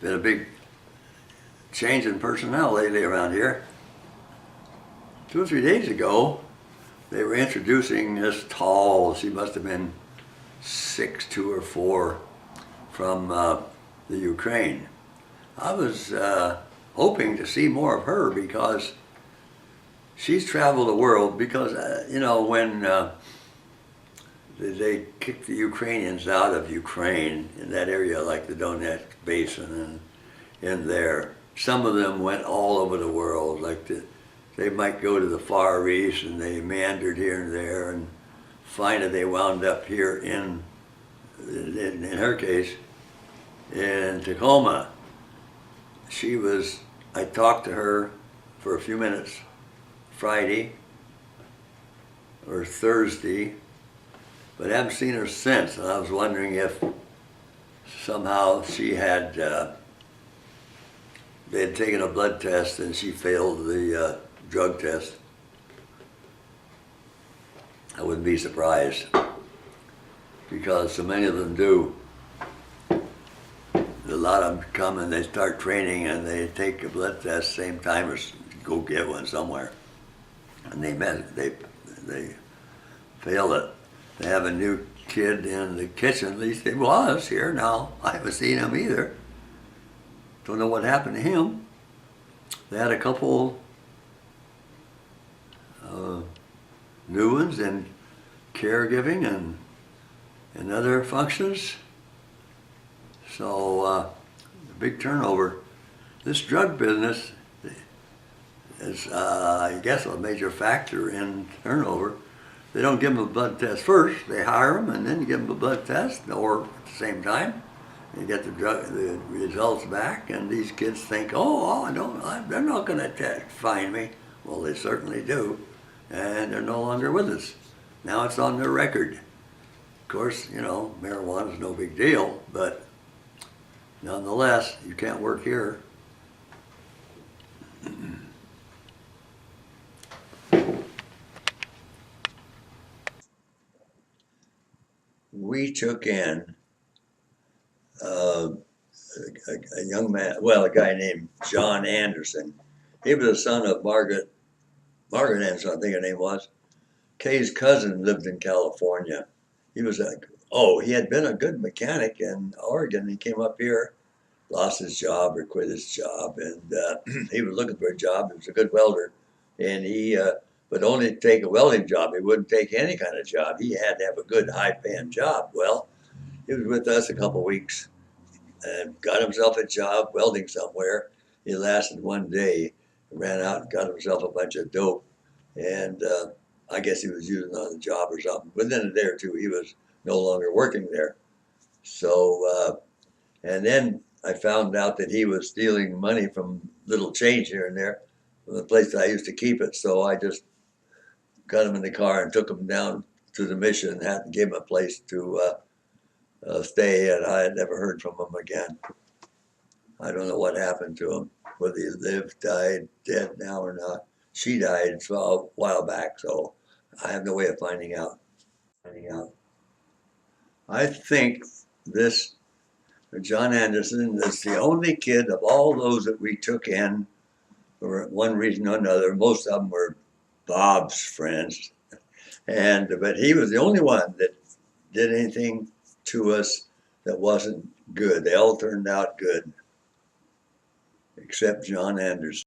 Been a big change in personnel lately around here. 2 or 3 days ago, they were introducing this tall, she must have been 6'2" or 4", from the Ukraine. I was hoping to see more of her because she's traveled the world because, when they kicked the Ukrainians out of Ukraine in that area like the Donetsk Basin and in there, some of them went all over the world. They might go to the Far East and they meandered here and there, and finally they wound up here in her case, in Tacoma. I talked to her for a few minutes Friday or Thursday, but haven't seen her since. And I was wondering if somehow they had taken a blood test and she failed the drug test. I wouldn't be surprised because so many of them do. A lot of them come and they start training and they take a blood test same time or go get one somewhere, and they fail it. They have a new kid in the kitchen. At least he was here. Now I haven't seen him either. Don't know what happened to him. They had a couple new ones in caregiving and other functions. So big turnover. This drug business is, I guess, a major factor in turnover. They don't give them a blood test first. They hire them and then give them a blood test, or at the same time, you get the results back, and these kids think, they're not going to find me. Well, they certainly do, and they're no longer with us. Now it's on their record. Of course, marijuana is no big deal, but nonetheless, you can't work here. We took in a young man, a guy named John Anderson. He was the son of Margaret Anderson, I think her name was. Kay's cousin lived in California. He had been a good mechanic in Oregon. He came up here, lost his job or quit his job, and he was looking for a job. He was a good welder, and he would only take a welding job. He wouldn't take any kind of job. He had to have a good, high-paying job. Well, he was with us a couple of weeks and got himself a job welding somewhere. He lasted one day, ran out and got himself a bunch of dope, and I guess he was using on the job or something. Within a day or two, he was no longer working there. So, and then I found out that he was stealing money from little change here and there from the place that I used to keep it. So I just got him in the car and took him down to the mission and gave him a place to stay, and I had never heard from him again. I don't know what happened to him, whether he lived, died, dead now or not. She died a while back, so I have no way of finding out. I think this John Anderson is the only kid of all those that we took in for one reason or another. Most of them were Bob's friends, but he was the only one that did anything to us that wasn't good. They all turned out good, except John Anderson.